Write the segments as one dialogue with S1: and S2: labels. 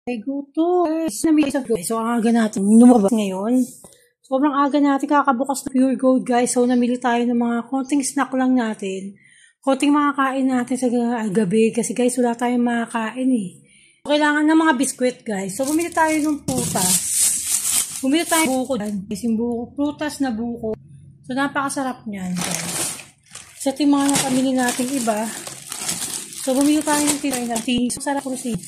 S1: Ay, gusto. Guys, so ang aga natin lumabas ngayon. Sobrang aga natin kakabukas na Pure Gold, guys. So namili tayo ng mga konting snack lang natin. Konting makakain natin sa gabi. Kasi guys, wala tayong makakain eh. So, kailangan ng mga biskwit, guys. So bumili tayo ng prutas. Bumili tayo ng buko. Yung buko, prutas na buko. So napakasarap niyan, guys. Sa ito yung mga napamili natin iba. So bumili tayo ng tinay natin. Masarap ko siya.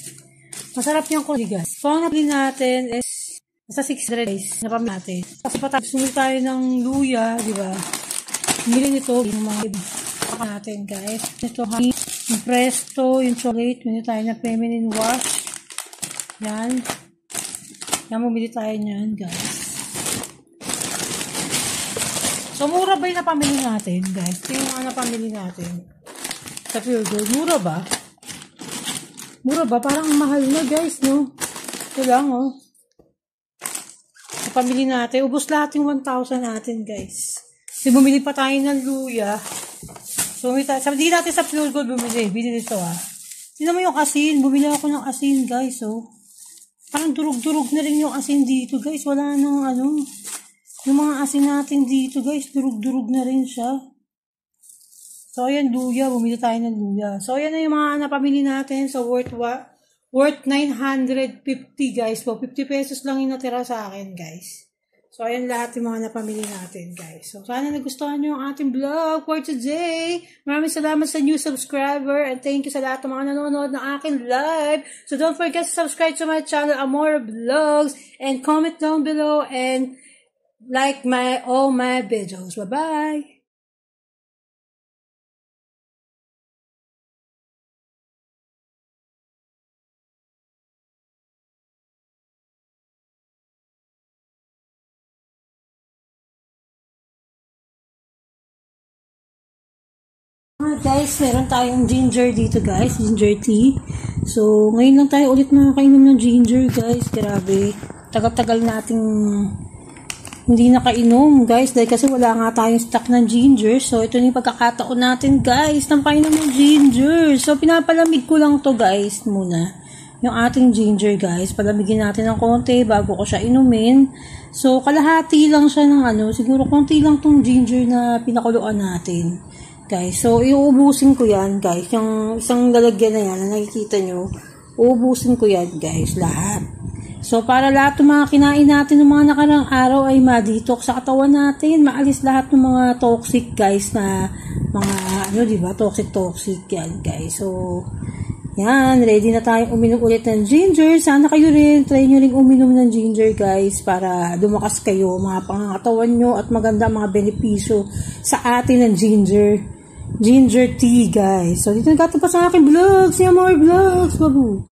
S1: Masarap yung kursi, guys. So, ang napili natin is nasa 600 guys. Napamili natin. Kasi sumuli tayo ng luya, di ba? Bumili nito yung mga natin, guys. Ito, yung Presto, yung chocolate. Bumili tayo ng feminine wash. Yan. Yan, bumili tayo niyan, guys. So, mura ba yung napamili natin, guys? Ito yung mga napamili natin. Sa Pure Gold. Mura ba? Mura ba? Parang mahal na, guys, no? Ito lang, oh. Napamili natin. Ubus lahat yung 1,000 natin, guys. Kasi bumili pa tayo ng luya. So, sabi natin sa Pure Gold bumili. Bili nito, ah. Tignan mo yung asin. Bumili ako ng asin, guys, oh. Parang durug-durug na rin yung asin dito, guys. Wala nang, ano. Yung mga asin natin dito, guys. Durug-durug na rin siya. So, ayan, luya. Bumili tayo ng luya. So, ayan na yung mga napamili natin. So, worth 950, guys. So, 50 pesos lang yung natira sa akin, guys. So, ayan lahat yung mga napamili natin, guys. So, sana nagustuhan nyo ang ating vlog for today. Maraming salamat sa new subscriber. And thank you sa lahat ng mga nanonood ng aking live. So, don't forget to subscribe to my channel, Amora Vlogs. And comment down below. And like all my videos. Bye-bye. Guys, meron tayong ginger dito, guys. Ginger tea. So, ngayon lang tayo ulit nakakainom ng ginger, guys. Grabe. Tagal-tagal nating hindi nakainom, guys. Dahil kasi wala nga tayong stock ng ginger. So, ito na yung pagkakataon natin, guys. Nang painom ng ginger. So, pinapalamig ko lang to, guys, muna. Yung ating ginger, guys. Palamigin natin ng konti bago ko siya inumin. So, kalahati lang siya ng ano. Siguro konti lang tong ginger na pinakuluan natin. Guys, so iuubusin ko yan, guys. Yung isang lalagyan na yan na nakikita nyo, uubusin ko yan, guys, lahat. So, para lahat ng mga kinain natin ng mga nakarang araw ay ma-detox sa katawan natin. Maalis lahat ng mga toxic, guys, na mga, ano, diba? Toxic yan, guys. So, yan. Ready na tayong uminom ulit ng ginger. Sana kayo rin, try nyo rin uminom ng ginger, guys, para lumakas kayo, mga pangangatawan nyo at maganda mga benepisyo sa atin ng ginger tea, guys. So, dito nagkatapos sa aking vlog. See you more vlogs. Babu.